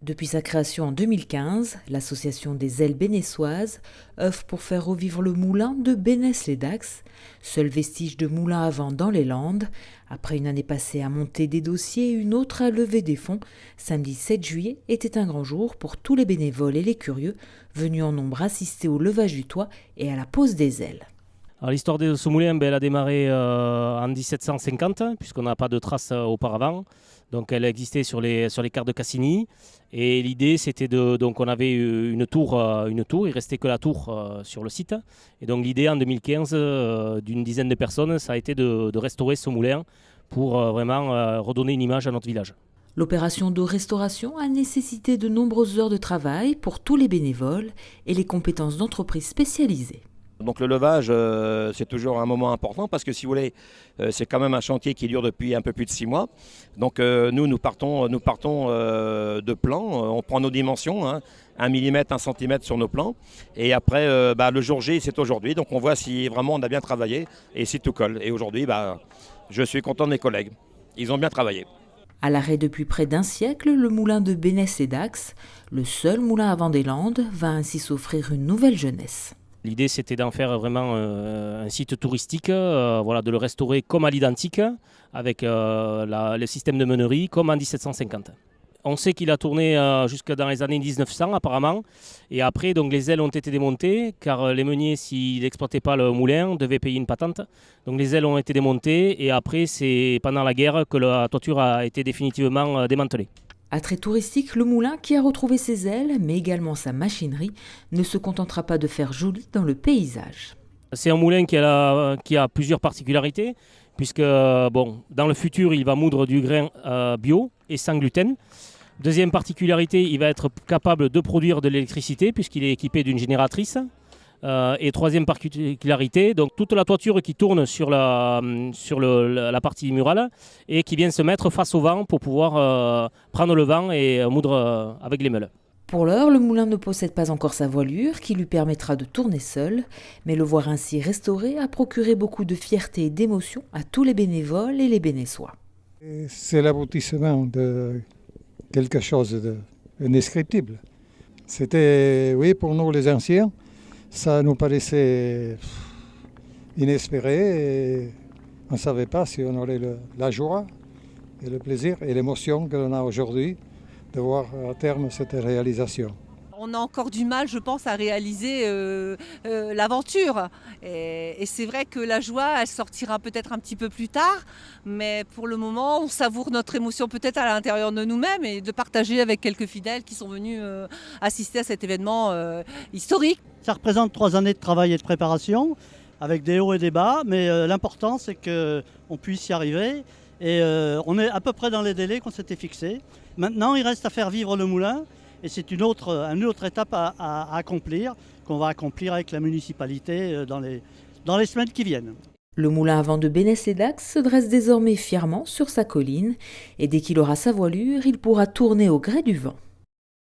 Depuis sa création en 2015, l'association des Ailes bénessoises œuvre pour faire revivre le moulin de Bénesse-les-Dax, seul vestige de moulin à vent dans les Landes. Après une année passée à monter des dossiers et une autre à lever des fonds, samedi 7 juillet était un grand jour pour tous les bénévoles et les curieux venus en nombre assister au levage du toit et à la pose des ailes. Alors, l'histoire de ce moulin, elle a démarré en 1750, puisqu'on n'a pas de traces auparavant. Donc elle existait sur les cartes de Cassini. Et l'idée, c'était donc on avait une tour, il restait que la tour sur le site. Et donc l'idée en 2015, d'une dizaine de personnes, ça a été de restaurer ce moulin pour vraiment redonner une image à notre village. L'opération de restauration a nécessité de nombreuses heures de travail pour tous les bénévoles et les compétences d'entreprises spécialisées. Donc le levage, c'est toujours un moment important parce que si vous voulez, c'est quand même un chantier qui dure depuis un peu plus de 6 mois. Donc nous partons de plans, on prend nos dimensions, 1 mm, 1 cm sur nos plans. Et après, le jour J, c'est aujourd'hui. Donc on voit si vraiment on a bien travaillé et si tout colle. Et aujourd'hui, je suis content de mes collègues. Ils ont bien travaillé. À l'arrêt depuis près d'un siècle, le moulin de Bénesse-les-Dax, le seul moulin à vent des Landes, va ainsi s'offrir une nouvelle jeunesse. L'idée, c'était d'en faire vraiment un site touristique, de le restaurer comme à l'identique, avec le système de meunerie, comme en 1750. On sait qu'il a tourné jusque dans les années 1900 apparemment, et après donc, les ailes ont été démontées, car les meuniers, s'ils n'exploitaient pas le moulin, devaient payer une patente. Donc les ailes ont été démontées, et après c'est pendant la guerre que la toiture a été définitivement démantelée. Attrait touristique, le moulin, qui a retrouvé ses ailes, mais également sa machinerie, ne se contentera pas de faire joli dans le paysage. C'est un moulin qui a plusieurs particularités, puisque dans le futur, il va moudre du grain bio et sans gluten. Deuxième particularité, il va être capable de produire de l'électricité, puisqu'il est équipé d'une génératrice. Et troisième particularité, donc toute la toiture qui tourne sur la partie murale et qui vient se mettre face au vent pour pouvoir prendre le vent et moudre avec les meules. Pour l'heure, le moulin ne possède pas encore sa voilure qui lui permettra de tourner seul, mais le voir ainsi restauré a procuré beaucoup de fierté et d'émotion à tous les bénévoles et les bénessois. C'est l'aboutissement de quelque chose d'indescriptible. C'était, oui, pour nous les anciens, ça nous paraissait inespéré et on ne savait pas si on aurait la joie et le plaisir et l'émotion que l'on a aujourd'hui de voir à terme cette réalisation. On a encore du mal, je pense, à réaliser l'aventure. Et c'est vrai que la joie, elle sortira peut-être un petit peu plus tard. Mais pour le moment, on savoure notre émotion peut-être à l'intérieur de nous-mêmes et de partager avec quelques fidèles qui sont venus assister à cet événement historique. Ça représente 3 années de travail et de préparation, avec des hauts et des bas. Mais l'important, c'est qu'on puisse y arriver. Et on est à peu près dans les délais qu'on s'était fixés. Maintenant, il reste à faire vivre le moulin. Et c'est une autre étape à accomplir, qu'on va accomplir avec la municipalité dans les semaines qui viennent. Le moulin à vent de Bénesse-les-Dax se dresse désormais fièrement sur sa colline et dès qu'il aura sa voilure, il pourra tourner au gré du vent.